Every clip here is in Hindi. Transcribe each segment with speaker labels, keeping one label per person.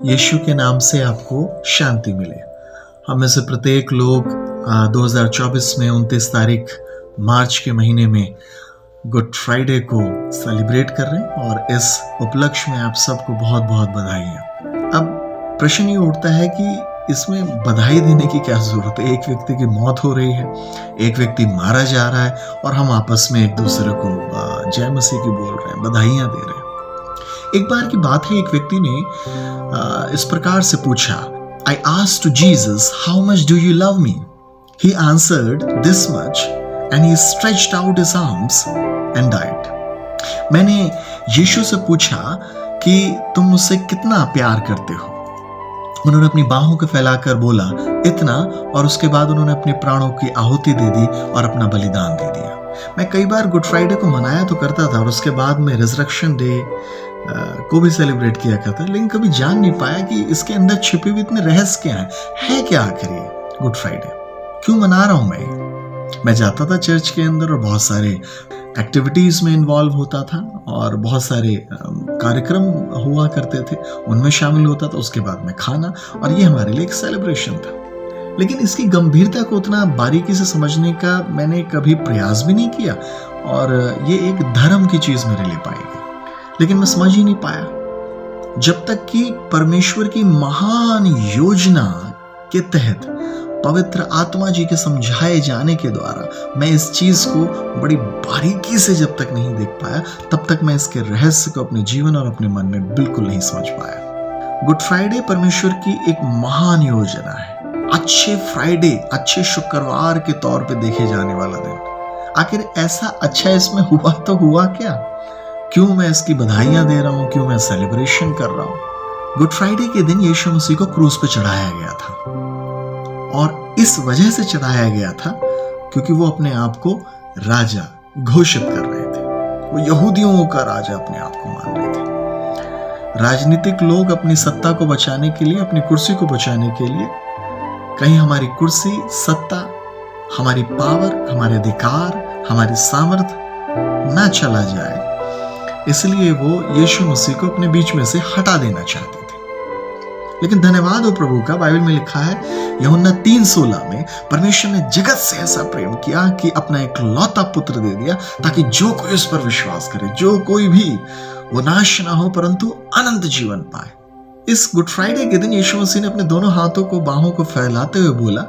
Speaker 1: यीशु के नाम से आपको शांति मिले। हम में से प्रत्येक लोग 2024 में 29 तारीख मार्च के महीने में गुड फ्राइडे को सेलिब्रेट कर रहे हैं और इस उपलक्ष्य में आप सबको बहुत बहुत बधाइयाँ। अब प्रश्न ये उठता है कि इसमें बधाई देने की क्या जरूरत है? एक व्यक्ति की मौत हो रही है, एक व्यक्ति मारा जा रहा है और हम आपस में एक दूसरे को जय मसीह की बोल रहे हैं, बधाइयाँ दे रहे हैं। एक बार की बात है, एक व्यक्ति ने इस प्रकार से पूछा, I asked to Jesus, how much do you love me? He answered, this much, and he stretched out his arms and died. मैंने यीशु से पूछा कि तुम मुझसे कितना प्यार करते हो। उन्होंने अपनी बाहों को फैलाकर बोला इतना, और उसके बाद उन्होंने अपने प्राणों की आहुति दे दी और अपना बलिदान दे दिया। मैं कई बार गुड फ्राइडे को मनाया तो करता था और उसके बाद में रिजरेक्शन डे को भी सेलिब्रेट किया करता, लेकिन कभी जान नहीं पाया कि इसके अंदर छिपे हुए इतने रहस्य क्या है क्या आखिर ये गुड फ्राइडे क्यों मना रहा हूं मैं जाता था चर्च के अंदर और बहुत सारे एक्टिविटीज में इन्वॉल्व होता था और बहुत सारे कार्यक्रम हुआ करते थे, उनमें शामिल होता था। उसके बाद में खाना, और ये हमारे लिए एक सेलिब्रेशन था। लेकिन इसकी गंभीरता को उतना बारीकी से समझने का मैंने कभी प्रयास भी नहीं किया और ये एक धर्म की चीज मेरे लिए पाई गई, लेकिन मैं समझ ही नहीं पाया जब तक कि परमेश्वर की महान योजना के तहत पवित्र आत्मा जी के समझाए जाने के द्वारा मैं इस चीज को बड़ी बारीकी से जब तक नहीं देख पाया, तब तक मैं इसके रहस्य को अपने जीवन और अपने मन में बिल्कुल नहीं समझ पाया। गुड फ्राइडे परमेश्वर की एक महान योजना है, अच्छे फ्राइडे, अच्छे शुक्रवार के तौर पे देखे जाने वाला दिन। आखिर ऐसा अच्छा इसमें हुआ तो हुआ क्या? क्यों मैं इसकी बधाइयां दे रहा हूं? क्यों मैं सेलिब्रेशन कर रहा हूं? गुड फ्राइडे के दिन यीशु मसीह को क्रूस पे चढ़ाया गया था, और इस वजह से चढ़ाया गया था क्योंकि वो अपने आप को राजा घोषित कर रहे थे। वो यहूदियों का राजा अपने आप को मान रहे थे। राजनीतिक लोग अपनी सत्ता को बचाने के लिए, अपनी कुर्सी को बचाने के लिए, कहीं हमारी कुर्सी, सत्ता, हमारी पावर, हमारे अधिकार, हमारी सामर्थ्य ना चला जाए, इसलिए वो यीशु मसीह को अपने बीच में से हटा देना चाहते थे। लेकिन धन्यवाद हो प्रभु का, बाइबल में लिखा है यूहन्ना 3:16 में, परमेश्वर ने जगत से ऐसा प्रेम किया कि अपना एक लौता पुत्र दे दिया ताकि जो कोई उस पर विश्वास करे, जो कोई भी, वो नाश ना हो परंतु अनंत जीवन पाए। इस गुड फ्राइडे के दिन यीशु मसीह ने अपने दोनों हाथों को, बाहों को फैलाते हुए बोला,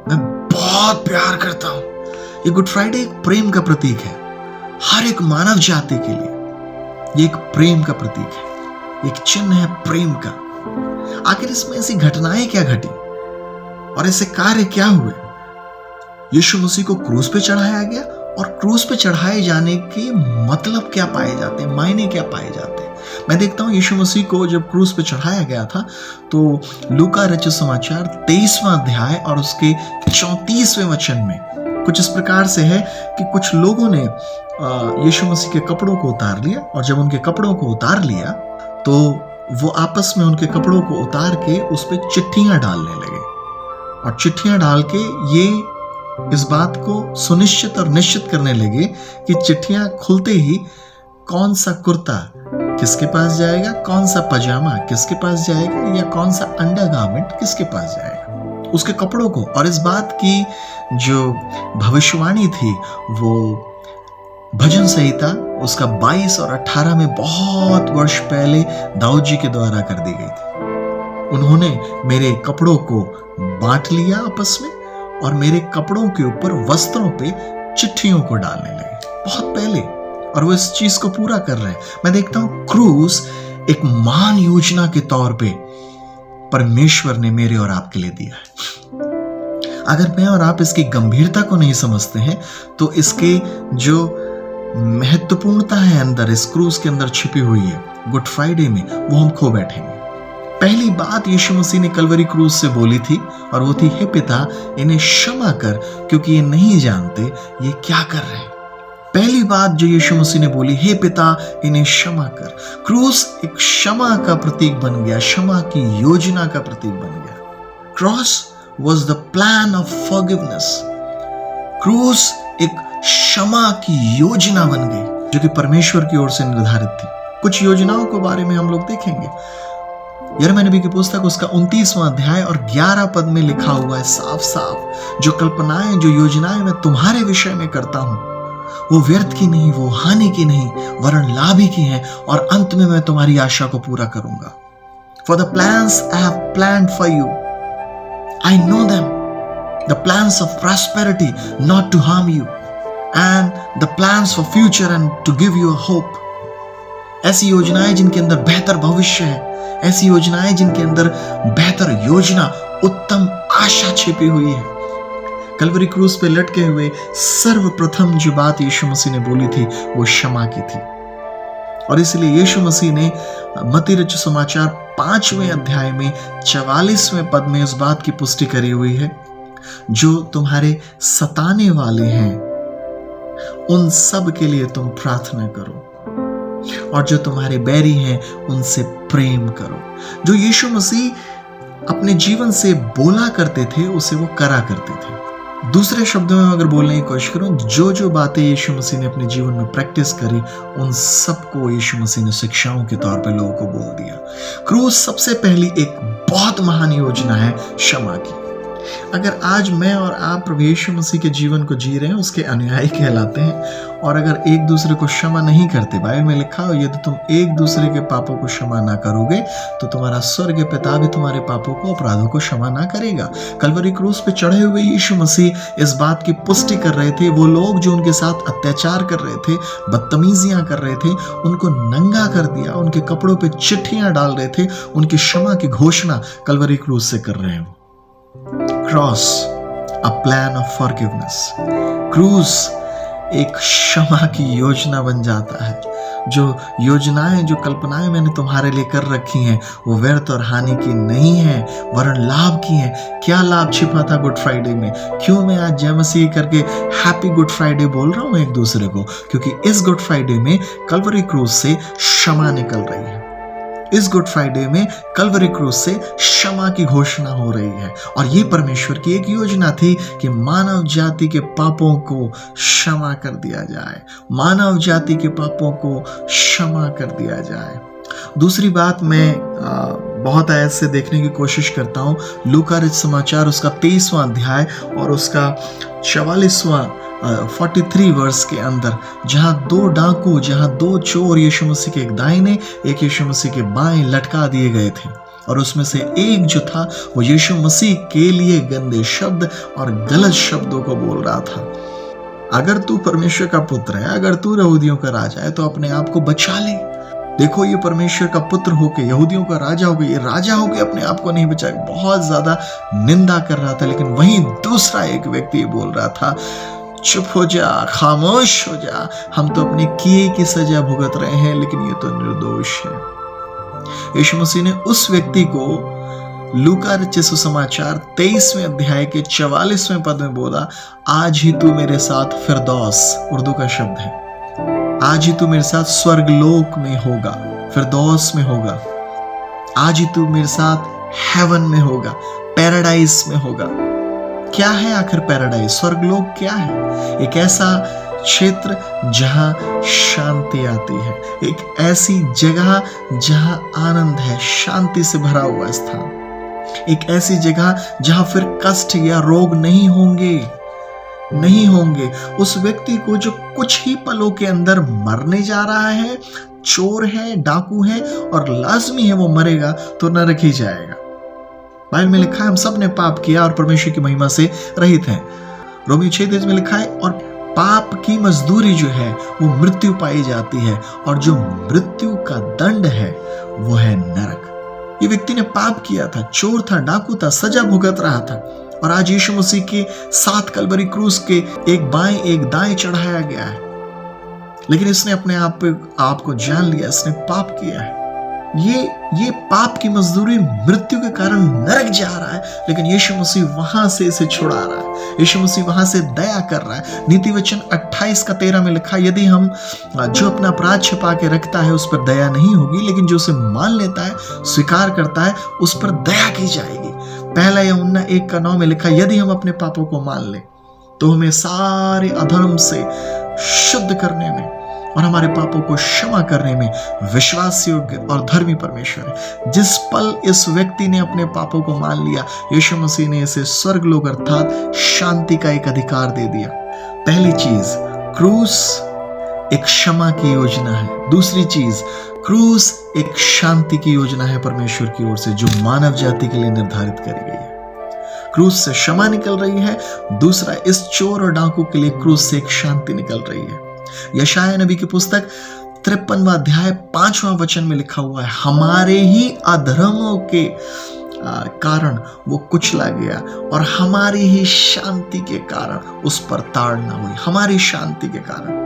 Speaker 1: मैं बहुत प्यार करता हूं। ये गुड फ्राइडे एक प्रेम का प्रतीक है हर एक मानव जाति के लिए। ये एक प्रेम का प्रतीक है, एक चिन्ह है प्रेम का। आखिर इसमें ऐसी घटनाएं क्या घटी और ऐसे कार्य क्या हुए? यीशु मसीह को क्रूस पे चढ़ाया गया, और क्रूस पे चढ़ाए जाने के मतलब क्या पाए जाते हैं, मायने क्या पाए जाते हैं? मैं देखता हूं यीशु मसीह को जब क्रूस पे चढ़ाया गया था तो लूका रचित समाचार 23वां अध्याय और उसके 34वें वचन में कुछ इस प्रकार से है कि कुछ लोगों ने यीशु मसीह के कपड़ों को उतार लिया, और जब उनके कपड़ों को उतार लिया तो वो आपस में उनके कपड़ों को उतार के उस पे चिट्ठियां डालने लगे, और चिट्ठियां डाल के ये इस बात को सुनिश्चित और निश्चित करने लगे कि चिट्ठियां खुलते ही कौन सा कुर्ता किसके पास जाएगा, कौन सा पजामा किसके पास जाएगा, या कौन सा अंडरगारमेंट किसके पास जाएगा, उसके कपड़ों को। और इस बात की जो भविष्यवाणी थी वो भजन संहिता उसका 22 और 18 में बहुत वर्ष पहले दाऊद जी के द्वारा कर दी गई थी। उन्होंने मेरे कपड़ों को बांट लिया आपस में, और मेरे कपड़ों के ऊपर, वस्त्रों पे चिट्ठियों को डालने लगे, बहुत पहले, और वो इस चीज को पूरा कर रहे हैं। मैं देखता हूं क्रूस एक महान योजना के तौर पे परमेश्वर ने मेरे और आपके लिए दिया है। अगर मैं और आप इसकी गंभीरता को नहीं समझते हैं तो इसके जो महत्वपूर्णता है अंदर, इस क्रूस के अंदर छिपी हुई है गुड फ्राइडे में, वो हम खो बैठेंगे। पहली बात यीशु मसीह ने कलवरी क्रूस से बोली थी, और वो थी, हे पिता इन्हें क्षमा कर क्योंकि ये नहीं जानते ये क्या कर रहे हैं। पहली बात जो यीशु मसीह ने बोली, हे पिता इन्हें क्षमा कर। क्रूस एक क्षमा का प्रतीक बन गया, क्षमा की योजना का प्रतीक बन गया। Cross was the plan of forgiveness. क्रूस एक क्षमा की योजना बन गई जो कि परमेश्वर की ओर से निर्धारित थी। कुछ योजनाओं के बारे में हम लोग देखेंगे। यिर्मयाह नबी की पुस्तक उसका 29वां अध्याय और 11 पद में लिखा हुआ है साफ साफ, जो कल्पनाएं, जो योजनाएं मैं तुम्हारे विषय में करता हूं, वो व्यर्थ की नहीं, वो हानि की नहीं, वरन लाभ ही की है, और अंत में मैं तुम्हारी आशा को पूरा करूंगा। For the plans I have planned for you, I know them, the plans of prosperity, not to harm you, and the plans for future and to give you a hope. ऐसी योजनाएं जिनके अंदर बेहतर भविष्य है, ऐसी योजनाएं जिनके अंदर बेहतर योजना, उत्तम आशा छिपी हुई है। कलवरी क्रूस पे लटके हुए सर्वप्रथम जो बात यीशु मसीह ने बोली थी वो क्षमा की थी, और इसलिए यीशु मसीह ने मत्ती रचित सुसमाचार 5वें अध्याय में 44वें पद में उस बात की पुष्टि करी हुई है, जो तुम्हारे सताने वाले हैं उन सब के लिए तुम प्रार्थना करो, और जो तुम्हारे बैरी हैं उनसे प्रेम करो। जो यीशु मसीह अपने जीवन से बोला करते थे उसे वो करा करते थे। दूसरे शब्दों में अगर बोलने की कोशिश करूं, जो बातें यीशु मसीह ने अपने जीवन में प्रैक्टिस करी उन सबको यीशु मसीह ने शिक्षाओं के तौर पे लोगों को बोल दिया। क्रूस सबसे पहली एक बहुत महान योजना है क्षमा की। अगर आज मैं और आप प्रभु यीशु मसीह के जीवन को जी रहे हैं, उसके अनुयायी कहलाते हैं, और अगर एक दूसरे को क्षमा नहीं करते, बाइबल में लिखा हो यदि तुम एक दूसरे के पापों को क्षमा ना करोगे तो तुम्हारा स्वर्गीय पिता भी तुम्हारे पापों को, अपराधों को क्षमा ना करेगा। कलवरी क्रूस पे चढ़े हुए यीशु मसीह इस बात की पुष्टि कर रहे थे। वो लोग जो उनके साथ अत्याचार कर रहे थे, बदतमीजियां कर रहे थे, उनको नंगा कर दिया, उनके कपड़ों पे चिट्ठियां डाल रहे थे, उनकी क्षमा की घोषणा कलवरी क्रूस से कर रहे हैं। Cross, a plan of forgiveness. क्रूस एक क्षमा की योजना बन जाता है। जो योजनाएं, जो कल्पनाएं मैंने तुम्हारे लिए कर रखी हैं वो व्यर्थ और हानि की नहीं है, वरन लाभ की हैं। क्या लाभ छिपा था गुड फ्राइडे में? क्यों मैं आज जय मसीह करके हैप्पी गुड फ्राइडे बोल रहा हूं एक दूसरे को? क्योंकि इस गुड फ्राइडे में कलवरी क्रूस से क्षमा निकल रही है। इस गुड फ्राइडे में कलवरी क्रूस से क्षमा की घोषणा हो रही है, और ये परमेश्वर की एक योजना थी कि मानव जाति के पापों को क्षमा कर दिया जाए, मानव जाति के पापों को क्षमा कर दिया जाए। दूसरी बात मैं बहुत आयत से देखने की कोशिश करता हूँ। लूका रचित समाचार उसका 23वां अध्याय और उसका 44वां 43 वर्ष के अंदर, जहां दो डाकू, जहां दो चोर यीशु मसीह के एक दाहिने, एक यीशु मसीह के बाएं लटका दिए गए थे, और उसमें से एक जो था वो यीशु मसीह के लिए गंदे शब्द और गलत शब्दों को बोल रहा था। अगर तू परमेश्वर का पुत्र है, अगर तू यहूदियों का राजा है, तो अपने आप को बचा ले। देखो, ये परमेश्वर का पुत्र होके, यहूदियों का राजा होके, ये राजा होके अपने आप को नहीं बचाएगा। बहुत ज्यादा निंदा कर रहा था। लेकिन वहीं दूसरा एक व्यक्ति बोल रहा था, चुप हो जा, खामोश हो जा, हम तो अपने किए की सजा भुगत रहे हैं, लेकिन ये तो निर्दोष है। यीशु मसीह ने उस व्यक्ति को लूका रचित सुसमाचार 23वें अध्याय के 44वें पद में बोला, आज ही तू मेरे साथ फिरदौस, उर्दू का शब्द है, आज ही तू मेरे साथ स्वर्गलोक में होगा, फिरदौस में होगा। आज ही तू मेरे साथ हेवन में होगा, पैराडाइज में होगा। क्या है आखिर पैराडाइज? स्वर्गलोक क्या है? एक ऐसा क्षेत्र जहां शांति आती है, एक ऐसी जगह जहां आनंद है, शांति से भरा हुआ स्थान, एक ऐसी जगह जहां फिर कष्ट या रोग नहीं होंगे। उस व्यक्ति को जो कुछ ही पलों के अंदर मरने जा रहा है, चोर है, डाकू है, और लाजमी है वो मरेगा तो नरक ही जाएगा। बाइबल में लिखा है हम सब ने पाप किया और परमेश्वर की महिमा से रहित हैं। रोमी 6:23 में लिखा है, और पाप की मजदूरी जो है वो मृत्यु पाई जाती है, और जो मृत्यु का दंड है वो है नरक। ये व्यक्ति ने पाप किया था, चोर था, डाकू था, सजा भुगत रहा था, और आज यीशु मसीह के साथ कलवरी क्रूस के एक बाएं एक दाएं चढ़ाया गया है। लेकिन इसने अपने आप को जान लिया, इसने पाप किया है। ये पाप की मजदूरी मृत्यु के कारण नरक जा रहा है, लेकिन यीशु मसीह वहां से इसे छुड़ा रहा है। यीशु मसीह वहां से दया कर रहा है। नीति वचन 28:13 में लिखा, यदि हम जो अपना अपराध छिपा के रखता है उस पर दया नहीं होगी, लेकिन जो उसे मान लेता है, स्वीकार करता है, उस पर दया की जाएगी। पहला यूहन्ना 1:9 में लिखा, यदि हम अपने पापों को मान ले तो हमें सारे अधर्म से शुद्ध करने में और हमारे पापों को क्षमा करने में विश्वास योग्य और धर्मी परमेश्वर है। जिस पल इस व्यक्ति ने अपने पापों को मान लिया, यीशु मसीह ने इसे स्वर्गलोक अर्थात शांति का एक अधिकार दे दिया। पहली चीज, क्रूस एक क्षमा की योजना है। दूसरी चीज, क्रूस एक शांति की योजना है परमेश्वर की ओर से, जो मानव जाति के लिए निर्धारित करी गई है। क्रूस से क्षमा निकल रही है। दूसरा, इस चोर और डाकू के लिए क्रूस से एक शांति निकल रही है। यशायाह नबी की पुस्तक 53वां अध्याय 5वां वचन में लिखा हुआ है, हमारे ही अधर्मों के कारण वो कुचला गया और हमारी ही शांति के कारण उस पर ताड़ना हुई। हमारी शांति के कारण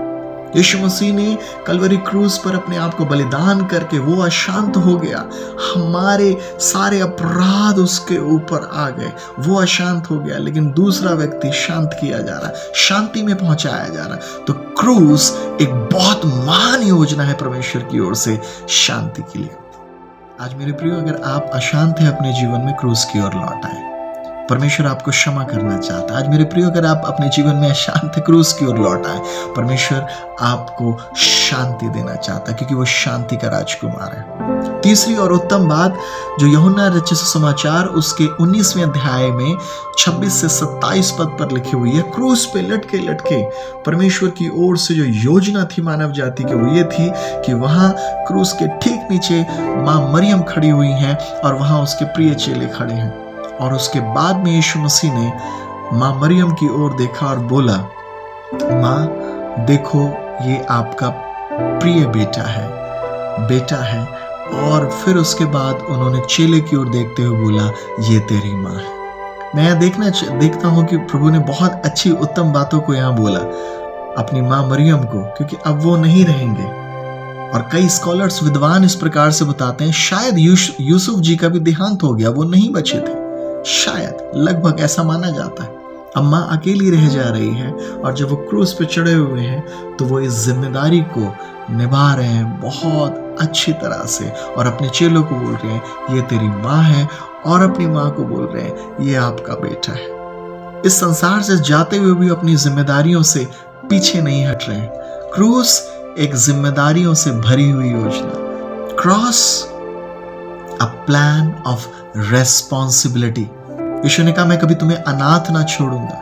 Speaker 1: यीशु मसीह ने कलवरी क्रूस पर अपने आप को बलिदान करके वो अशांत हो गया। हमारे सारे अपराध उसके ऊपर आ गए, वो अशांत हो गया। लेकिन दूसरा व्यक्ति शांत किया जा रहा है, शांति में पहुंचाया जा रहा है। तो क्रूस एक बहुत महान योजना है परमेश्वर की ओर से शांति के लिए। आज मेरे प्रियो, अगर आप अशांत हैं अपने जीवन में, क्रूस की ओर लौट आए। परमेश्वर आपको क्षमा करना चाहता है। आज मेरे प्रियो, अगर आप अपने जीवन में अशांत है, क्रूस की ओर लौट आए। परमेश्वर आपको शांति देना चाहता है, क्योंकि वो शांति का राजकुमार है। तीसरी और उत्तम बात जो यूहन्ना रचित सुसमाचार उसके 19वें अध्याय में 26 से 27 पद पर लिखी हुई है, क्रूस पे लटके लटके परमेश्वर की ओर से जो योजना थी मानव जाति की, वो ये थी कि वहां क्रूस के ठीक नीचे मां मरियम खड़ी हुई हैं और वहां उसके प्रिय चेले खड़े हैं। और उसके बाद में यीशु मसीह ने मां मरियम की ओर देखा और बोला, मां देखो, ये आपका प्रिय बेटा है। और फिर उसके बाद उन्होंने चेले की ओर देखते हुए बोला, ये तेरी मां है। मैं यहाँ देखता हूँ कि प्रभु ने बहुत अच्छी उत्तम बातों को यहाँ बोला अपनी मां मरियम को, क्योंकि अब वो नहीं रहेंगे। और कई स्कॉलर्स विद्वान इस प्रकार से बताते हैं, शायद यूसुफ जी का भी देहांत हो गया, वो नहीं बचे थे, शायद, लगभग ऐसा माना जाता है। अब मां अकेली रह जा रही है और जब वो क्रूस पे चढ़े हुए हैं तो वो इस जिम्मेदारी को निभा रहे हैं बहुत अच्छी तरह से, और अपने चेलों को बोल रहे हैं, ये तेरी मां है, और अपनी मां को बोल रहे हैं, ये आपका बेटा है। इस संसार से जाते हुए भी अपनी जिम्मेदारियों से पीछे नहीं हट रहे हैं। क्रूस एक जिम्मेदारियों से भरी हुई योजना, cross a plan of responsibility. यीशु ने कहा, मैं कभी तुम्हें अनाथ ना छोड़ूंगा।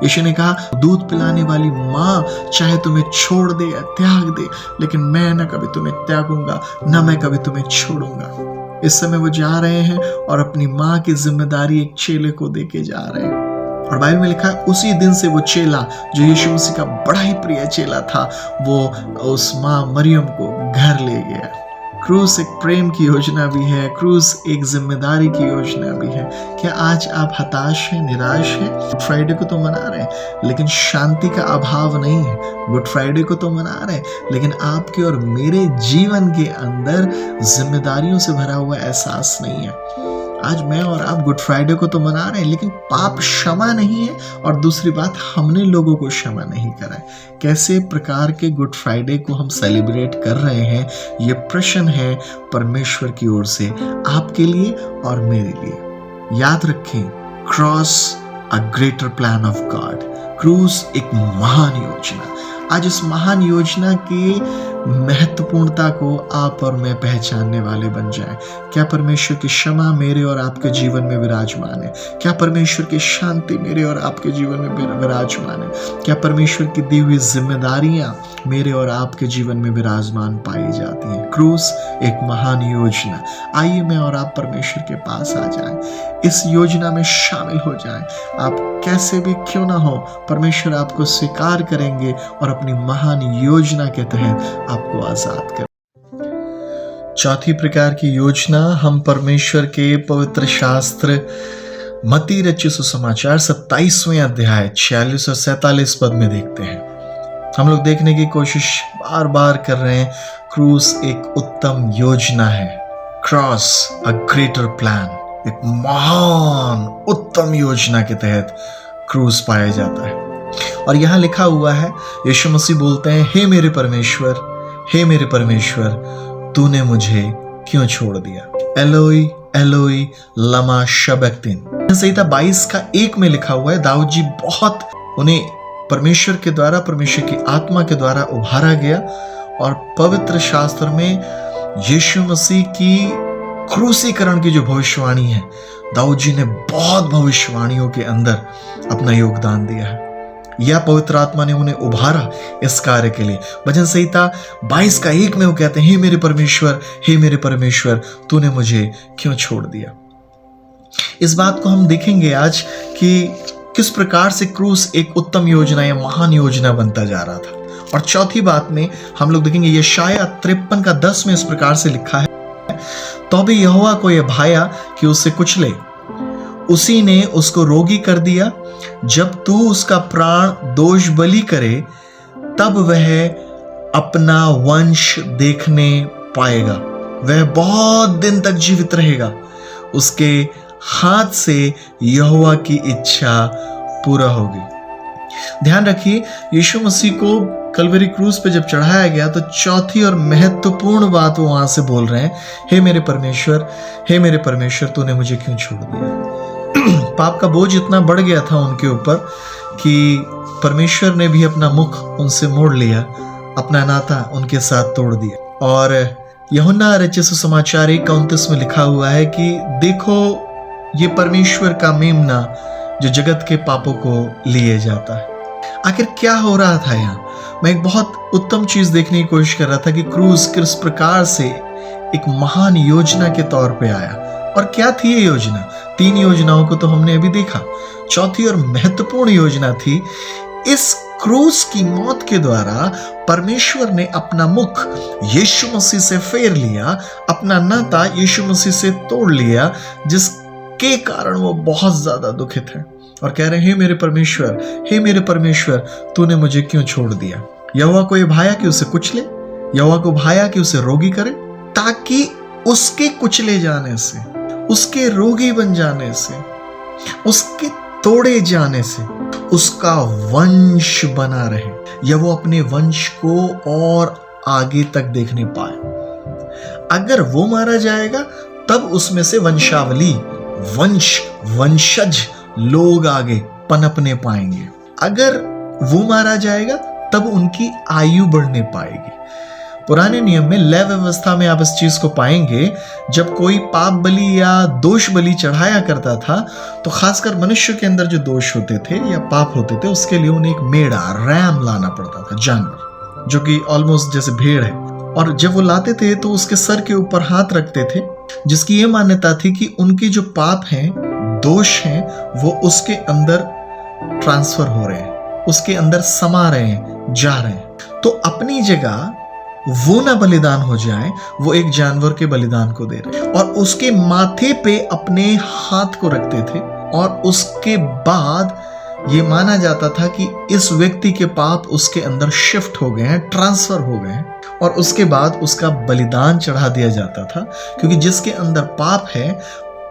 Speaker 1: यीशु ने कहा, दूध पिलाने वाली माँ चाहे तुम्हें छोड़ दे या त्याग दे, लेकिन मैं ना कभी तुम्हें त्यागूंगा, ना मैं कभी तुम्हें छोड़ूंगा। इस समय वो जा रहे हैं और अपनी माँ की जिम्मेदारी एक चेले को देके जा रहे हैं। और बाइबल में लिखा है, उसी दिन से वो चेला जो यीशु मसीह का बड़ा ही प्रिय चेला था, वो उस माँ मरियम को घर ले गया। क्रूस एक प्रेम की योजना भी है, क्रूस एक जिम्मेदारी की योजना भी है। क्या आज आप हताश हैं, निराश हैं? गुड फ्राइडे को तो मना रहे हैं, लेकिन शांति का अभाव नहीं है। गुड फ्राइडे को तो मना रहे हैं, लेकिन आपके और मेरे जीवन के अंदर जिम्मेदारियों से भरा हुआ एहसास नहीं है। आज मैं और आप गुड फ्राइडे को तो मना रहे हैं, लेकिन पाप क्षमा नहीं है, और दूसरी बात, हमने लोगों को क्षमा नहीं करा है। कैसे प्रकार के गुड फ्राइडे को हम सेलिब्रेट कर रहे हैं, ये प्रश्न है परमेश्वर की ओर से आपके लिए और मेरे लिए। याद रखें, cross a greater plan of God. क्रूस एक महान योजना। आज इस महान योजना की महत्वपूर्णता को आप और मैं पहचानने वाले बन जाएं। क्या परमेश्वर की क्षमा मेरे और आपके जीवन में विराजमान है? क्या परमेश्वर की शांति मेरे और आपके जीवन में विराजमान है? क्या परमेश्वर की दी हुई जिम्मेदारियां मेरे और आपके जीवन में विराजमान पाई जाती हैं? क्रूस एक महान योजना। आइए मैं और आप परमेश्वर के पास आ जाएं, इस योजना में शामिल हो जाएं। आप कैसे भी क्यों ना हो, परमेश्वर आपको स्वीकार करेंगे और अपनी महान योजना के तहत आपको आजाद कर। चौथी प्रकार की योजना हम परमेश्वर के पवित्र शास्त्र मत्ती रचित सुसमाचार 27वें अध्याय 46 और 47 पद में देखते हैं। हम लोग देखने की कोशिश बार बार कर रहे हैं, क्रूस एक उत्तम योजना है। क्रॉस अ ग्रेटर प्लान, एक महान उत्तम योजना के तहत क्रूस पाया जाता है। और यहाँ लिखा हुआ है, यीशु मसीह बोलते हैं, हे मेरे परमेश्वर, तूने मुझे क्यों छोड़ दिया? एलोई एलोई लमा शबक्तिन। संहिता 22:1 में लिखा हुआ है, दाऊद जी उन्हें परमेश्वर के द्वारा, परमेश्वर की आत्मा के द्वारा उभारा गया और पवित्र शास्त्र में यीशु मसीह की क्रूसीकरण की जो भविष्यवाणी है, दाऊद जी ने बहुत भविष्यवाणियों के अंदर अपना योगदान दिया है। यह पवित्र आत्मा ने उन्हें उभारा इस कार्य के लिए। भजन संहिता 22:1 में वो कहते हैं, हे मेरे परमेश्वर, तूने मुझे क्यों छोड़ दिया। इस बात को हम देखेंगे आज कि किस प्रकार से क्रूस एक उत्तम योजना या महान योजना बनता जा रहा था। और चौथी बात में हम लोग देखेंगे यशायाह 53:10 में इस प्रकार से लिखा है, तो भी यहोवा को यह भाया कि उसे कुचले, उसी ने उसको रोगी कर दिया। जब तू उसका प्राण दोष बलि करे, तब वह अपना वंश देखने पाएगा, वह बहुत दिन तक जीवित रहेगा, उसके हाथ से यहोवा की इच्छा पूरा होगी। ध्यान रखिए, यीशु मसीह को कलवरी क्रूस पे जब चढ़ाया गया तो चौथी और महत्वपूर्ण बात वो वहां से बोल रहे हैं, हे मेरे परमेश्वर, तूने मुझे क्यों छोड़ दिया। पाप का बोझ इतना बढ़ गया था उनके ऊपर कि परमेश्वर ने भी अपना मुख उनसे मोड़ लिया, अपना नाता उनके साथ तोड़ दिया। और यूहन्ना रचित सुसमाचार 1:29 में लिखा हुआ है कि देखो, ये परमेश्वर का मेमना जो जगत के पापों को लिए जाता है। आखिर क्या हो रहा था यहाँ? मैं एक बहुत उत्तम चीज देखने की कोशिश कर रहा था कि क्रूस किस प्रकार से एक महान योजना के तौर पे आया। और क्या थी ये योजना? 3 योजनाओं को तो हमने अभी देखा। चौथी और महत्वपूर्ण योजना थी, इस क्रूस की मौत के द्वारा परमेश्वर ने अपना मुख यीशु मसीह से फेर लिया, अपना नाता यीशु मसीह से तोड़ लिया, जिसके कारण वो बहुत ज्यादा दुखित है और कह रहे हैं, हे मेरे परमेश्वर, तूने मुझे क्यों छोड़ दिया। यहोवा को ये भाया कि उसे कुचले, यहोवा को भाया कि उसे रोगी करे, ताकि उसके कुचले जाने से, उसके रोगी बन जाने से, उसके तोड़े जाने से उसका वंश बना रहे, या वो अपने वंश को और आगे तक देखने पाए। अगर वो मारा जाएगा तब उसमें से वंशावली, वंशज लोग आगे पनपने पाएंगे। अगर वो मारा जाएगा तब उनकी आयु बढ़ने पाएगी। पुराने नियम में लय व्यवस्था में आप इस चीज को पाएंगे, जब कोई पाप बलि या दोष बलि चढ़ाया करता था तो खासकर मनुष्य के अंदर जो दोष होते थे या पाप होते थे, उसके लिए उन्हें एक मेढ़ा, रैम लाना पड़ता था, जानवर जो कि ऑलमोस्ट जैसे भेड़ है। और जब वो लाते थे तो उसके सर के ऊपर हाथ रखते थे, जिसकी ये मान्यता थी कि उनके जो पाप हैं, दोष हैं, वो उसके अंदर ट्रांसफर हो रहे हैं, उसके अंदर समा रहे हैं, जा रहे हैं। तो अपनी जगह वो ना बलिदान हो जाए, वो एक जानवर के बलिदान को दे रहे और उसके माथे पे अपने हाथ को रखते थे। और उसके बाद ये माना जाता था कि इस व्यक्ति के पाप उसके अंदर शिफ्ट हो गए हैं, ट्रांसफर हो गए हैं, और उसके बाद उसका बलिदान चढ़ा दिया जाता था। क्योंकि जिसके अंदर पाप है,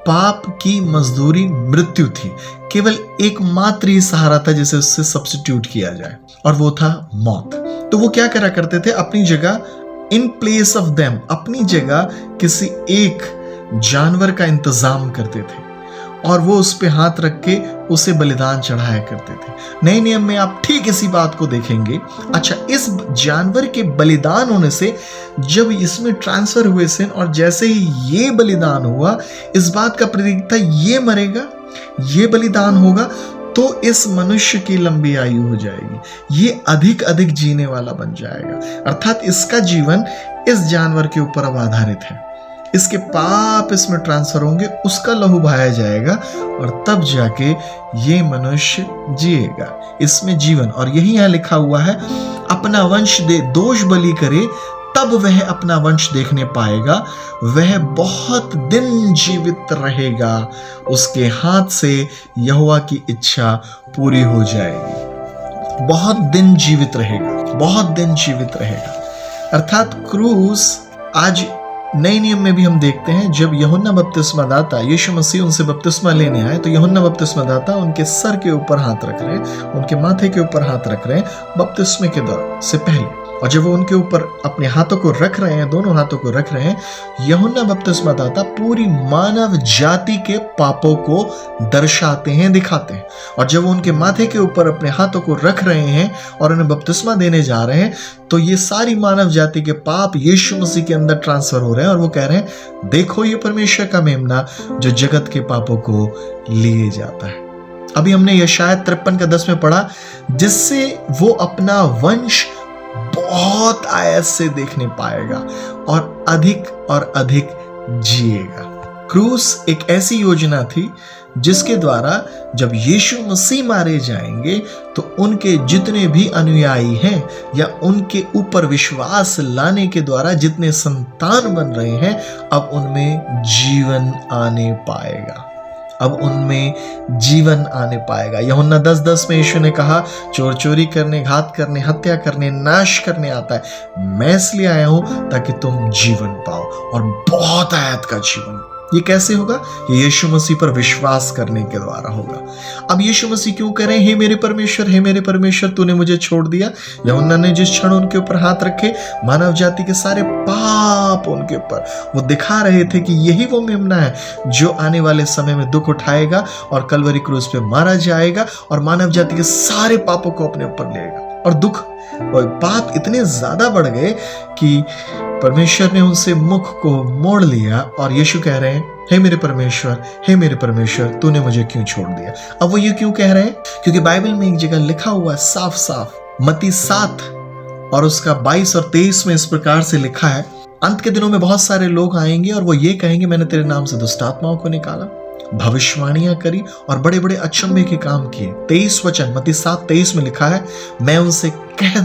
Speaker 1: पाप की मजदूरी मृत्यु थी, केवल एकमात्र ही सहारा था जिसे उससे सब्स्टिट्यूट किया जाए, और वो था मौत। तो वो क्या करा करते थे, अपनी जगह, इन प्लेस ऑफ देम, अपनी जगह किसी एक जानवर का इंतजाम करते थे और वो उस पे हाथ रख के उसे बलिदान चढ़ाया करते थे। नए नियम में आप ठीक इसी बात को देखेंगे। अच्छा, इस जानवर के बलिदान होने से जब इसमें ट्रांसफर हुए सिन, और जैसे ही ये बलिदान हुआ, इस बात का प्रतीक था ये मरेगा, ये बलिदान होगा तो इस मनुष्य की लंबी आयु हो जाएगी, ये अधिक अधिक जीने वाला बन जाएगा। अर्थात इसका जीवन इस जानवर के ऊपर अब आधारित है, इसके पाप इसमें ट्रांसफर होंगे, उसका लहू बहाया जाएगा और तब जाके ये मनुष्य जिएगा, इसमें जीवन। और यही यहाँ लिखा हुआ है, अपना वंश दे, दोष बलि करे, तब वह अपना वंश देखने पाएगा, वह बहुत दिन जीवित रहेगा, उसके हाथ से यहोवा की इच्छा पूरी हो जाएगी। बहुत दिन जीवित रहेगा, बहुत दिन जीवित रहेगा। अर्थात क्रूस आज नए नियम में भी हम देखते हैं, जब यूहन्ना बपतिस्मा दाता, यीशु मसीह उनसे बपतिस्मा लेने आए तो यूहन्ना बपतिस्मा दाता उनके सर के ऊपर हाथ रख रहे हैं, उनके माथे के ऊपर हाथ रख रहे हैं बपतिस्मे के दौर से पहले। और जब वो उनके ऊपर अपने हाथों को रख रहे हैं, दोनों हाथों को रख रहे हैं, यूहन्ना बपतिस्मादाता पूरी मानव जाति के पापों को दर्शाते हैं, दिखाते हैं। और जब वो उनके माथे के ऊपर अपने हाथों को रख रहे हैं और उन्हें बपतिस्मा देने जा रहे हैं, तो ये सारी मानव जाति के पाप यीशु मसीह के अंदर ट्रांसफर हो रहे हैं और वो कह रहे हैं, देखो ये परमेश्वर का मेमना जो जगत के पापों को लिए जाता है। अभी हमने यशायाह 53 का 10 में पढ़ा, जिससे वो अपना वंश बहुत आयत से देखने पाएगा और अधिक जिएगा। क्रूस एक ऐसी योजना थी जिसके द्वारा जब यीशु मसीह मारे जाएंगे तो उनके जितने भी अनुयायी हैं या उनके ऊपर विश्वास लाने के द्वारा जितने संतान बन रहे हैं, अब उनमें जीवन आने पाएगा। यूहन्ना 10:10 में यीशु ने कहा, चोर चोरी करने, घात करने, हत्या करने, नाश करने आता है, मैं इसलिए आया हूं ताकि तुम जीवन पाओ और बहुत आयत का जीवन। ये कैसे होगा? ये यीशु मसीह पर विश्वास करने के द्वारा होगा। अब यीशु मसीह क्यों कह रहे हैं, हे मेरे परमेश्वर तूने मुझे छोड़ दिया? यूहन्ना ने जिस क्षण उनके ऊपर हाथ रखे, मानव जाति के सारे पाप उनके ऊपर, वो दिखा रहे थे कि यही वो मेमना है जो आने वाले समय में दुख उठाएगा और कलवरी क्रूस पे मारा जाएगा और मानव जाति के सारे पापों को अपने ऊपर लेगा। और दुख और पाप इतने ज्यादा बढ़ गए कि परमेश्वर ने उनसे मुख को मोड़ लिया और यीशु कह रहे हैं, हे मेरे परमेश्वर तूने मुझे क्यों छोड़ दिया? अब वो ये क्यों कह रहे हैं? क्योंकि बाइबल में एक जगह लिखा हुआ है साफ साफ, मत्ती 7 और उसका 22 और 23 में इस प्रकार से लिखा है, अंत के दिनों में बहुत सारे लोग आएंगे और वो ये कहेंगे, मैंने तेरे नाम से दुष्ट आत्माओं को निकाला, भविष्यवाणियां करी और बड़े बड़े अचंभे के काम किए। 23 वचन मत्ती 7:23 में लिखा है, मैं उनसे कह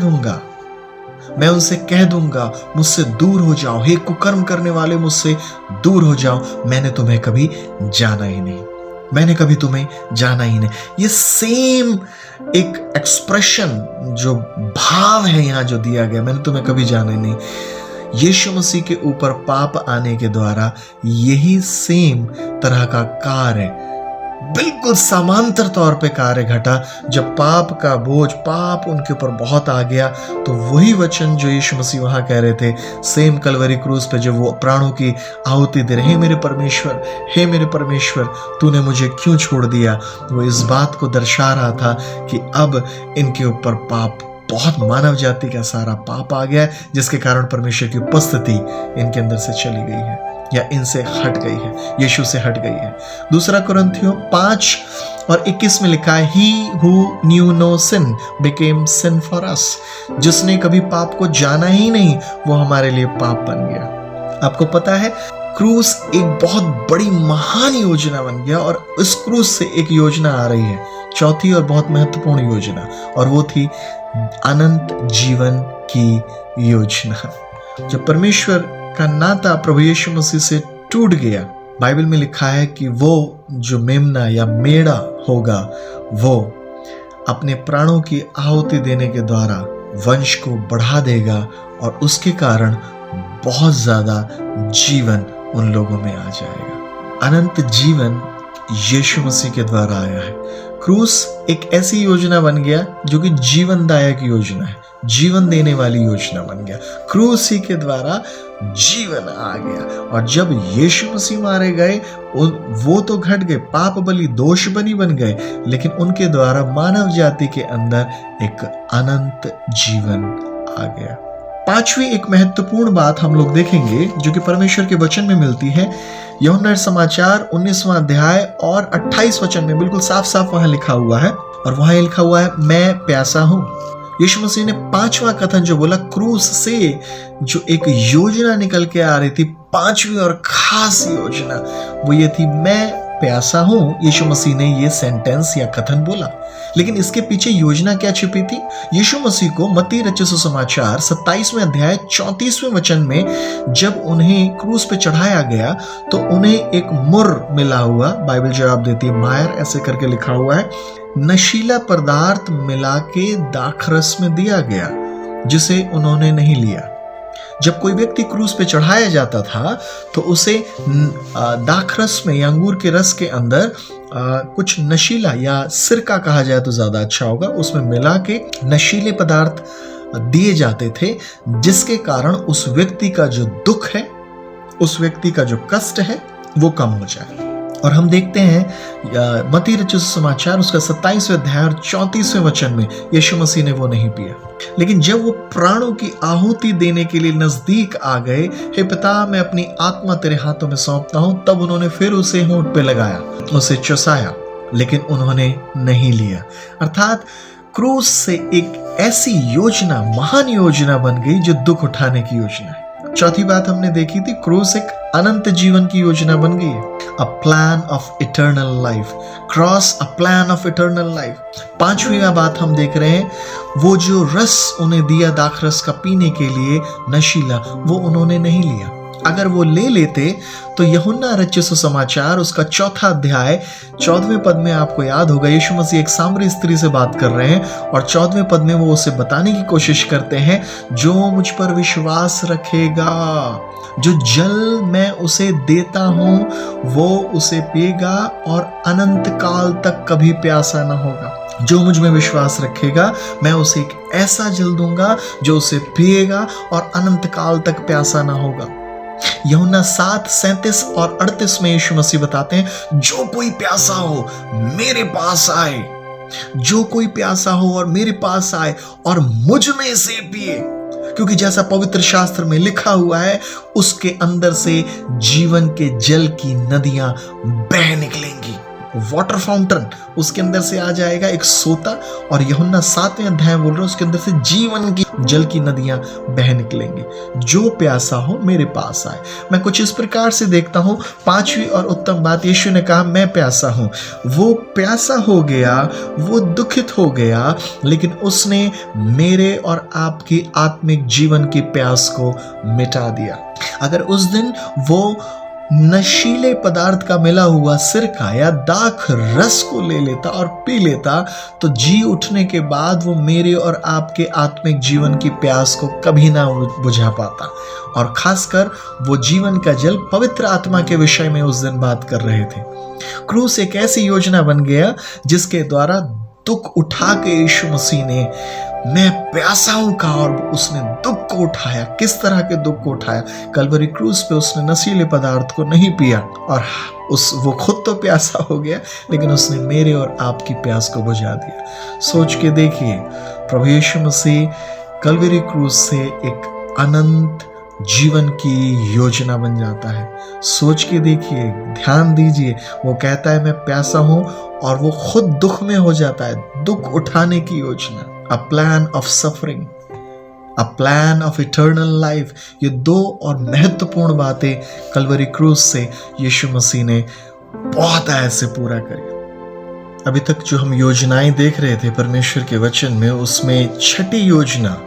Speaker 1: दूंगा मुझसे दूर हो जाओ, हे कुकर्म करने वाले, मुझसे दूर हो जाओ, मैंने तुम्हें कभी जाना ही नहीं। ये सेम एक एक्सप्रेशन जो भाव है यहां जो दिया गया, मैंने तुम्हें कभी जाना ही नहीं, यीशु मसीह के ऊपर पाप आने के द्वारा यही सेम तरह का कार्य, बिल्कुल समांतर तौर पे कार्य घटा। जब पाप का बोझ, पाप उनके ऊपर बहुत आ गया, तो वही वचन जो यीशु मसीह वहां कह रहे थे, सेम कलवरी क्रूस पे जब वो प्राणों की आहुति दे रहे, हे मेरे परमेश्वर तूने मुझे क्यों छोड़ दिया, वो इस बात को दर्शा रहा था कि अब इनके ऊपर पाप, बहुत मानव जाति का सारा पाप आ गया है, जिसके कारण परमेश्वर की उपस्थिति इनके अंदर से चली गई है या इनसे हट गई है, यीशु से हट गई है। दूसरा कुरिन्थियों 5 और 21 में लिखा है, He who knew no sin became sin for us, जिसने कभी पाप को जाना ही नहीं, वो हमारे लिए पाप बन गया। आपको पता है, क्रूस एक बहुत बड़ी महान योजना बन गया और इस क्रूस से एक योजना आ रही है, चौथी और बहुत महत्वपूर्ण योजना, और वो थी अनंत जीवन की योजना। जब परमेश्वर का नाता प्रभु यीशु मसीह से टूट गया, बाइबल में लिखा है कि वो जो मेमना या मेढ़ा होगा, वो अपने प्राणों की आहुति देने के द्वारा वंश को बढ़ा देगा और उसके कारण बहुत ज्यादा जीवन उन लोगों में आ जाएगा। अनंत जीवन यीशु मसीह के द्वारा आया है। क्रूस एक ऐसी योजना बन गया जो कि जीवनदायक योजना है, जीवन देने वाली योजना बन गया। क्रूस ही के द्वारा जीवन आ गया। और जब यीशु मसीह मारे गए, वो तो घट गए, पाप बलि दोष बलि बन गए, लेकिन उनके द्वारा मानव जाति के अंदर एक अनंत जीवन आ गया। पांचवी एक महत्वपूर्ण बात हम लोग देखेंगे जो कि परमेश्वर के वचन में मिलती है। यूहन्ना समाचार 19वां अध्याय और 28 वचन में बिल्कुल साफ साफ वहां लिखा हुआ है, और वहां लिखा हुआ है, मैं प्यासा हूं। यीशु मसीह ने पांचवा कथन जो बोला, क्रूस से जो एक योजना निकल के आ रही थी, पांचवी और खास योजना, वो ये थी, मैं प्यासा हूं। यीशु मसीह ने ये सेंटेंस या कथन बोला, लेकिन इसके पीछे योजना क्या छिपी थी? यीशु मसीह को मत्ती रचित सुसमाचार 27वें अध्याय 34वें वचन में जब उन्हें क्रूस पे चढ़ाया गया तो उन्हें एक मुर्र मिला हुआ, बाइबल जवाब देती है मायर ऐसे करके लिखा हुआ है, नशीला पदार्थ मिला के दाखरस में दिया गया, जिसे उन्होंने नहीं लिया। जब कोई व्यक्ति क्रूस पे चढ़ाया जाता था तो उसे दाखरस में या अंगूर के रस के अंदर कुछ नशीला या सिरका कहा जाए तो ज्यादा अच्छा होगा, उसमें मिला के नशीले पदार्थ दिए जाते थे, जिसके कारण उस व्यक्ति का जो दुख है, उस व्यक्ति का जो कष्ट है, वो कम हो जाए। और हम देखते हैं मत्ती रचित सुसमाचार उसका 27वें अध्याय और 34वें वचन में यीशु मसीह ने वो नहीं पिया। लेकिन जब वो प्राणों की आहुति देने के लिए नजदीक आ गए, हे पिता मैं अपनी आत्मा तेरे हाथों में सौंपता हूं, तब उन्होंने फिर उसे होंठ पे लगाया, उसे चुसाया, लेकिन उन्होंने नहीं लिया। अर्थात क्रूस से एक ऐसी योजना, महान योजना बन गई जो दुख उठाने की योजना है। चौथी बात हमने देखी थी, क्रूस एक अनंत जीवन की योजना बन गई है। अ plan of eternal life, cross a plan of eternal life. पांचवी बात हम देख रहे हैं, वो जो रस उन्हें दिया दाखरस का पीने के लिए नशीला, वो उन्होंने नहीं लिया। अगर वो ले लेते तो यूहन्ना रचित सुसमाचार उसका 4 अध्याय 14वें पद में आपको याद होगा, यीशु मसीह एक सामरी स्त्री से बात कर रहे हैं और 14वें पद में वो उसे बताने की कोशिश करते हैं, जो मुझ पर विश्वास रखेगा, जो जल मैं उसे देता हूं वो उसे पिएगा और अनंत काल तक कभी प्यासा ना होगा। जो मुझ में विश्वास रखेगा, मैं उसे एक ऐसा जल दूंगा जो उसे पिएगा और अनंत काल तक प्यासा ना होगा। यूहन्ना 7:37 और 38 में यीशु मसीह बताते हैं, जो कोई प्यासा हो मेरे पास आए, जो कोई प्यासा हो और मेरे पास आए और मुझ में से पिए, क्योंकि जैसा पवित्र शास्त्र में लिखा हुआ है, उसके अंदर से जीवन के जल की नदियां बह निकलेंगी। वाटर फाउंटेन उसके अंदर से आ जाएगा, एक सोता। और यूहन्ना 7वें अध्याय बोल रहा है, उसके अंदर से जीवन की जल की नदियां बह निकलेंगी। जो प्यासा हो मेरे पास आए। मैं कुछ इस प्रकार से देखता हूं, पांचवी और उत्तम बात, यीशु ने कहा मैं प्यासा हूं। वो प्यासा हो गया, वो दुखित हो गया, लेकिन उसने मेरे और आपकी आत्मिक जीवन की प्यास को मिटा दिया। अगर उस दिन वो नशीले पदार्थ का मिला हुआ सिरका या दाख रस को ले लेता और पी लेता, तो जी उठने के बाद वो मेरे और आपके आत्मिक जीवन की प्यास को कभी ना बुझा पाता। और खासकर वो जीवन का जल पवित्र आत्मा के विषय में उस दिन बात कर रहे थे। क्रूस एक ऐसी योजना बन गया जिसके द्वारा दुख उठा के यीशु मसीह ने मैं प्यासा हूं कहा और उसने दुख को उठाया। किस तरह के दुख को उठाया? कल्वरी क्रूस पे उसने नशीले पदार्थ को नहीं पिया और वो खुद तो प्यासा हो गया, लेकिन उसने मेरे और आपकी प्यास को बुझा दिया। सोच के देखिए, प्रभु यीशु मसीह कल्वरी क्रूस से एक अनंत जीवन की योजना बन जाता है। सोच के देखिए, ध्यान दीजिए, वो कहता है मैं प्यासा हूं और वो खुद दुख में हो जाता है। दुख उठाने की योजना, अ plan of suffering, a plan of eternal life. ये 2 और महत्वपूर्ण बातें कल्वरी क्रूस से यीशु मसीह ने बहुत ऐसे पूरा करी। अभी तक जो हम योजनाएं देख रहे थे परमेश्वर के वचन में, उसमें छठी योजना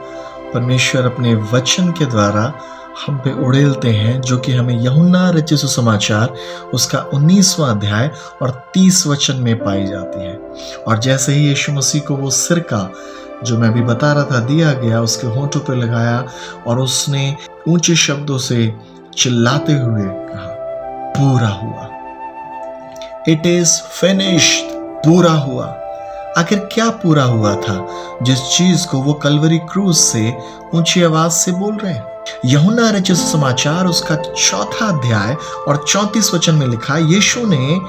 Speaker 1: परमेश्वर अपने वचन के द्वारा हम पे उड़ेलते हैं, जो कि हमें यूहन्ना रचित सुसमाचार उसका 19वां अध्याय और 30 वचन में पाई जाती है। और जैसे ही यीशु मसीह को वो सिरका जो मैं अभी बता रहा था दिया गया, उसके होंठों पे लगाया और उसने ऊंचे शब्दों से चिल्लाते हुए कहा, पूरा हुआ, इट इज फिनिश्ड, पूरा हुआ। आखिर क्या पूरा हुआ था जिस चीज को वो कल्वरी क्रूस से ऊंची आवाज से बोल रहे हैं? यूहन्ना रचित सुसमाचार उसका 4 अध्याय और 34 वचन में लिखा, यीशु ने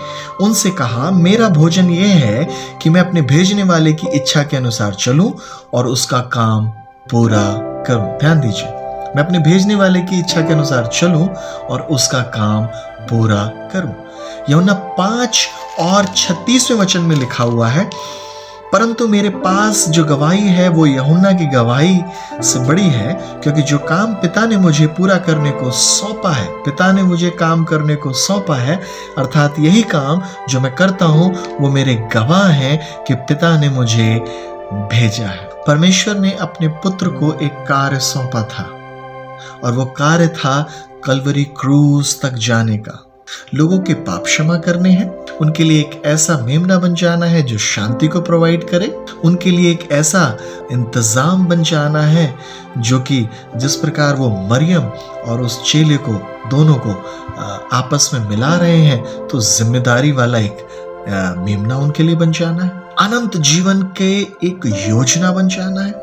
Speaker 1: उनसे कहा, मेरा भोजन यह है कि मैं अपने भेजने वाले की इच्छा के अनुसार चलूं और उसका काम पूरा करूं। ध्यान दीजिए, मैं अपने भेजने वाले की इच्छा के अनुसार चलूं और उसका काम पूरा करूं। यूहन्ना 5 और 36वें वचन में लिखा हुआ है, परंतु मेरे पास जो गवाही है वो यूहन्ना की गवाही से बड़ी है, क्योंकि जो काम पिता ने मुझे पूरा करने को सौंपा है, पिता ने मुझे काम करने को सौंपा है, अर्थात यही काम जो मैं करता हूं वो मेरे गवाह हैं कि पिता ने मुझे भेजा है। परमेश्वर ने अपने पुत्र को एक कार्य सौंपा था और वो कार्य था कल्वरी क्रूस तक जाने का। लोगों के पाप क्षमा करने हैं, उनके लिए एक ऐसा मेमना बन जाना है जो शांति को प्रोवाइड करे, उनके लिए एक ऐसा इंतजाम बन जाना है जो कि जिस प्रकार वो मरियम और उस चेले को दोनों को आपस में मिला रहे हैं, तो जिम्मेदारी वाला एक मेमना उनके लिए बन जाना है। अनंत जीवन के एक योजना बन जाना है।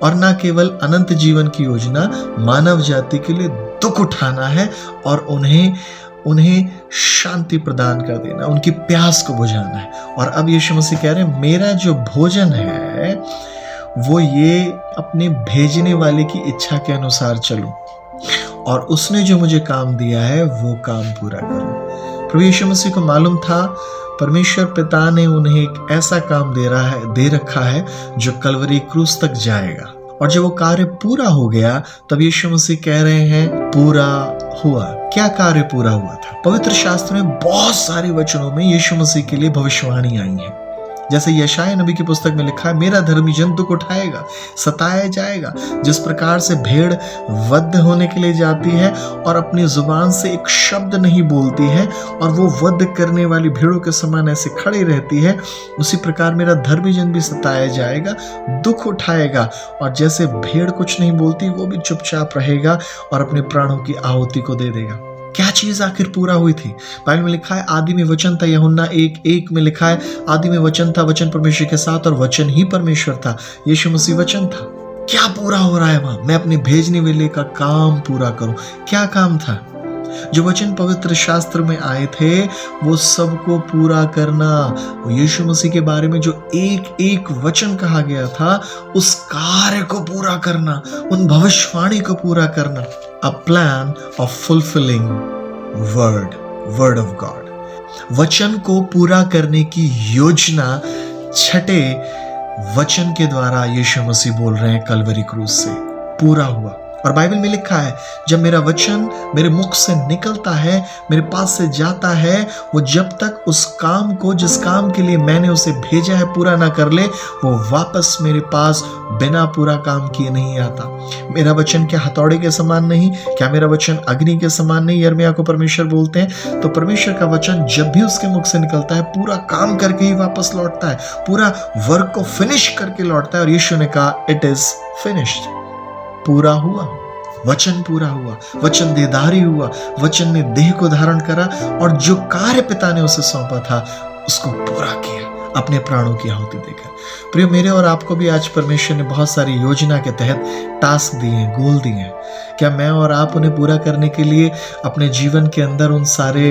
Speaker 1: और ना केवल अनंत जीवन की योजना मानव जाति के लिए दुख उठाना है और उन्हें शांति प्रदान कर देना, उनकी प्यास को बुझाना है। और अब यीशु मसीह कह रहे हैं मेरा जो भोजन है वो ये अपने भेजने वाले की इच्छा के अनुसार चलूं और उसने जो मुझे काम दिया है वो काम पूरा करूं। प्रभु यीशु मसीह को मालूम था परमेश्वर पिता ने उन्हें एक ऐसा काम दे रखा है जो कलवरी क्रूस तक जाएगा, और जब वो कार्य पूरा हो गया तब यीशु मसीह कह रहे हैं पूरा हुआ। क्या कार्य पूरा हुआ था? पवित्र शास्त्र में बहुत सारे वचनों में यीशु मसीह के लिए भविष्यवाणी आई है। जैसे यशायाह नबी की पुस्तक में लिखा है मेरा धर्मी जन दुख उठाएगा, सताया जाएगा। जिस प्रकार से भेड़ वध होने के लिए जाती है और अपनी जुबान से एक शब्द नहीं बोलती है और वो वध करने वाली भेड़ों के समान ऐसे खड़ी रहती है, उसी प्रकार मेरा धर्मी जन भी सताया जाएगा, दुख उठाएगा। और जैसे भेड़ कुछ नहीं बोलती वो भी चुपचाप रहेगा और अपने प्राणों की आहुति को दे देगा। क्या चीज आखिर पूरा हुई थी? बाइबल में लिखा है आदि में वचन था, यूहन्ना 1:1 में लिखा है आदि में वचन था, वचन परमेश्वर के साथ और वचन ही परमेश्वर था। यीशु मसीह वचन था। क्या पूरा हो रहा है वहां? मैं अपने भेजने वाले का काम पूरा करूं। क्या काम था? जो वचन पवित्र शास्त्र में आए थे वो सबको पूरा करना। यीशु मसीह के बारे में जो एक एक वचन कहा गया था उस कार्य को पूरा करना, उन भविष्यवाणी को पूरा करना। A plan of fulfilling word of God। वचन को पूरा करने की योजना छठे वचन के द्वारा यीशु मसीह बोल रहे हैं कलवरी क्रूस से पूरा हुआ। और बाइबल में लिखा है जब मेरा वचन मेरे मुख से निकलता है, मेरे पास से जाता है, वो जब तक उस काम को जिस काम के लिए मैंने उसे भेजा है पूरा ना कर ले, वो वापस मेरे पास बिना पूरा काम किए नहीं आता। मेरा वचन क्या हथौड़े के समान नहीं? क्या मेरा वचन अग्नि के समान नहीं? यिर्मयाह को परमेश्वर बोलते हैं। तो परमेश्वर का वचन जब भी उसके मुख से निकलता है पूरा काम करके ही वापस लौटता है, पूरा वर्क को फिनिश करके लौटता है। और यीशु ने कहा इट इज फिनिश्ड, पूरा हुआ। वचन पूरा हुआ, वचन देहधारी हुआ, वचन ने देह को धारण करा और जो कार्य पिता ने उसे सौंपा था उसको पूरा किया अपने प्राणों की आहुति देकर। प्रिय मेरे और आपको भी आज परमेश्वर ने बहुत सारी योजना के तहत टास्क दिए हैं, गोल दिए हैं। क्या मैं और आप उन्हें पूरा करने के लिए अपने जीवन के अंदर उन सारे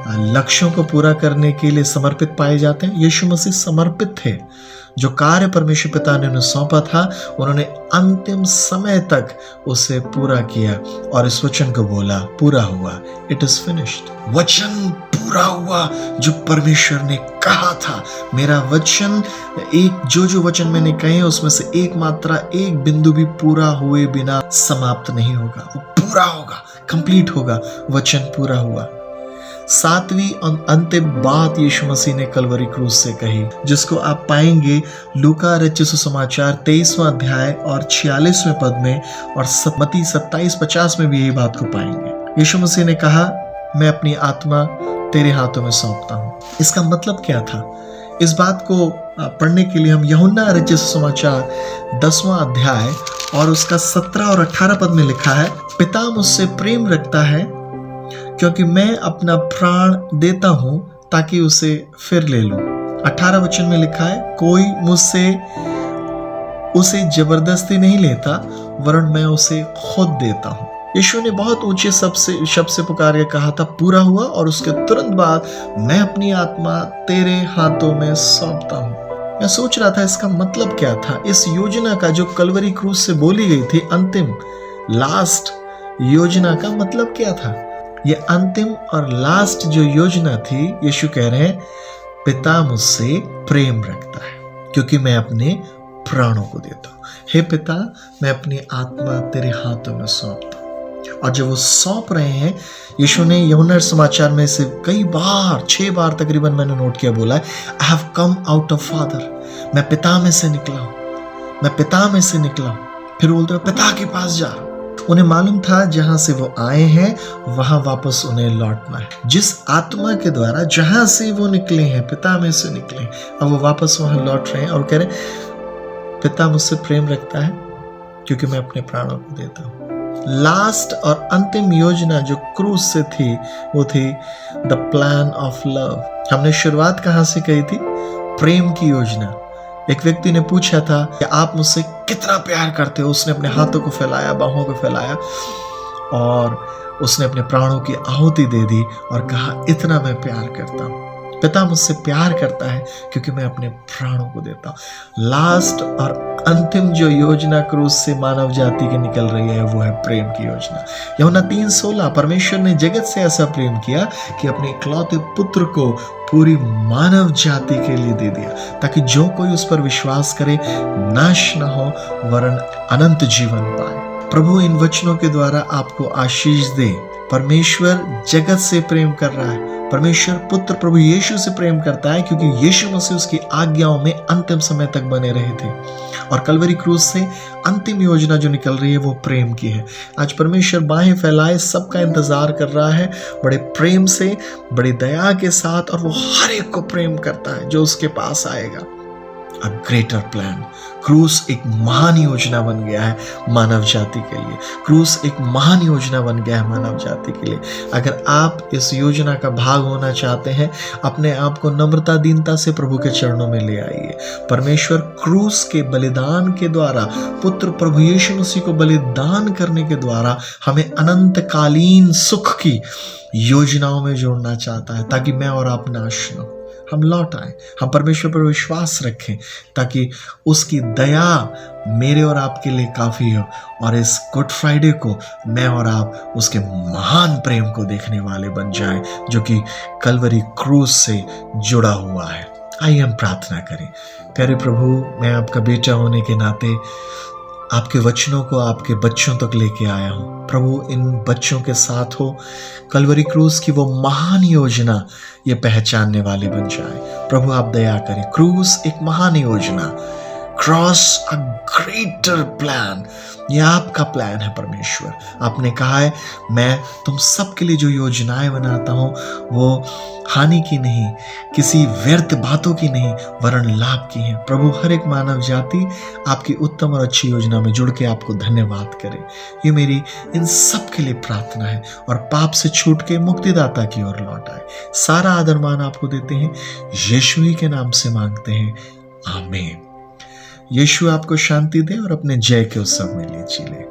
Speaker 1: लक्ष्यों को पूरा करने के लिए समर्पित पाए जाते हैं? यीशु मसीह समर्पित थे। जो कार्य परमेश्वर पिता ने उन्हें सौंपा था उन्होंने अंतिम समय तक उसे पूरा किया और इस वचन को बोला पूरा हुआ, इट इज फिनिश्ड। वचन पूरा हुआ जो परमेश्वर ने कहा था। मेरा वचन जो वचन मैंने कहे उसमें से एक मात्रा, एक बिंदु भी पूरा हुए बिना समाप्त नहीं होगा, वो पूरा होगा, कंप्लीट होगा। वचन पूरा हुआ। सातवीं और अंतिम बात यीशु मसीह ने कलवरी क्रूस से कही, जिसको आप पाएंगे लूका रचित सुसमाचार 23वां अध्याय और 46वें पद में, और मत्ती 27:50 में भी यही बात को पाएंगे। यीशु मसीह ने कहा मैं अपनी आत्मा तेरे हाथों में सौंपता हूं। इसका मतलब क्या था? इस बात को पढ़ने के लिए हम यूहन्ना रचित सुसमाचार 10वां अध्याय और उसका 17 और 18 पद में लिखा है पिता मुझसे प्रेम रखता है क्योंकि मैं अपना प्राण देता हूं ताकि उसे फिर ले लूं। 18 वचन में लिखा है कोई मुझसे उसे जबरदस्ती नहीं लेता वरन मैं उसे खुद देता हूं। यीशु ने बहुत ऊंचे शब्द से पुकार के कहा था पूरा हुआ, और उसके तुरंत बाद मैं अपनी आत्मा तेरे हाथों में सौंपता हूं। मैं सोच रहा था इसका मतलब क्या था। इस योजना का जो कलवरी क्रूस से बोली गई थी अंतिम लास्ट योजना का मतलब क्या था? ये अंतिम और लास्ट जो योजना थी, यीशु कह रहे हैं पिता मुझसे प्रेम रखता है क्योंकि मैं अपने प्राणों को देता हूं। हे पिता, मैं अपनी आत्मा तेरे हाथों में सौंपता हूं। और जब वो सौंप रहे हैं, यीशु ने यूहन्ना समाचार में से कई बार 6 बार तकरीबन मैंने नोट किया बोला है I have come out of father. मैं पिता में से निकला हूं, मैं पिता में से निकला हूं। फिर बोलते हैं पिता के पास जा रहा हूं। उन्हें मालूम था जहां से वो आए हैं वहां वापस उन्हें लौटना है। जिस आत्मा के द्वारा जहां से वो निकले हैं, पिता में से निकले, अब वो वापस वहां लौट रहे हैं और कह रहे पिता मुझसे प्रेम रखता है क्योंकि मैं अपने प्राणों को देता हूं। लास्ट और अंतिम योजना जो क्रूस से थी वो थी द प्लान ऑफ लव। हमने शुरुआत कहां से कही थी? प्रेम की योजना। एक व्यक्ति ने पूछा था कि आप मुझसे कितना प्यार करते हो। उसने अपने हाथों को फैलाया, बाहों को फैलाया और उसने अपने प्राणों की आहुति दे दी और कहा इतना मैं प्यार करता हूँ। पिता मुझसे प्यार करता है क्योंकि मैं अपने प्राणों को देता हूँ। लास्ट और अंतिम जो योजना क्रूस से मानव जाति की निकल रही है वो है प्रेम की योजना। यूहन्ना 3:16, परमेश्वर ने जगत से ऐसा प्रेम किया कि अपने इकलौते पुत्र को पूरी मानव जाति के लिए दे दिया, ताकि जो कोई उस पर विश्वास करे नाश न हो वरन अनंत जीवन पाए। प्रभु इन वचनों के द्वारा आपको आशीष दे। परमेश्वर जगत से प्रेम कर रहा है। परमेश्वर पुत्र प्रभु यीशु से प्रेम करता है क्योंकि यीशु मसीह उसकी आज्ञाओं में अंतिम समय तक बने रहे थे। और कलवरी क्रूज से अंतिम योजना जो निकल रही है वो प्रेम की है। आज परमेश्वर बाहें फैलाए सबका इंतजार कर रहा है, बड़े प्रेम से, बड़ी दया के साथ, और वो हर एक को प्रेम करता है जो उसके पास आएगा। A greater plan. क्रूस एक महान योजना बन गया है मानव जाति के लिए। क्रूस एक महान योजना बन गया है मानव जाति के लिए। अगर आप इस योजना का भाग होना चाहते हैं, अपने आप को नम्रता दीनता से प्रभु के चरणों में ले आइए। परमेश्वर क्रूस के बलिदान के द्वारा, पुत्र प्रभु यीशु मसीह को बलिदान करने के द्वारा हमें अनंतकालीन सुख की योजनाओं में जोड़ना चाहता है, ताकि मैं और आप नाश न हो, हम लौट आए, हम परमेश्वर पर विश्वास रखें, ताकि उसकी दया मेरे और आपके लिए काफ़ी हो, और इस गुड फ्राइडे को मैं और आप उसके महान प्रेम को देखने वाले बन जाएं, जो कि कलवरी क्रूज से जुड़ा हुआ है। आइए हम प्रार्थना करें। प्यारे प्रभु, मैं आपका बेटा होने के नाते आपके वचनों को आपके बच्चों तक लेके आया हूँ। प्रभु, इन बच्चों के साथ हो, कलवरी क्रूज की वो महान योजना ये पहचानने वाले बन जाए। प्रभु, आप दया करें। क्रूज एक महान योजना, क्रॉस अ ग्रेटर प्लान, ये आपका प्लान है परमेश्वर। आपने कहा है मैं तुम सबके लिए जो योजनाएं बनाता हूँ वो हानि की नहीं, किसी व्यर्थ बातों की नहीं, वरन लाभ की हैं। प्रभु, हर एक मानव जाति आपकी उत्तम और अच्छी योजना में जुड़ के आपको धन्यवाद करे। ये मेरी इन सब के लिए प्रार्थना है, और पाप से छूट के मुक्तिदाता की ओर लौट आए। सारा आदर मान आपको देते हैं, यीशु ही के नाम से मांगते हैं, आमीन। यीशु आपको शांति दे और अपने जय के उत्सव में ले चले।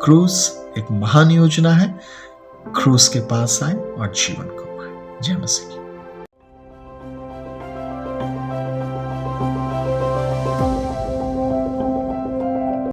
Speaker 1: क्रूस एक महान योजना है। क्रूस के पास आए और जीवन को पाए। जय मसीह।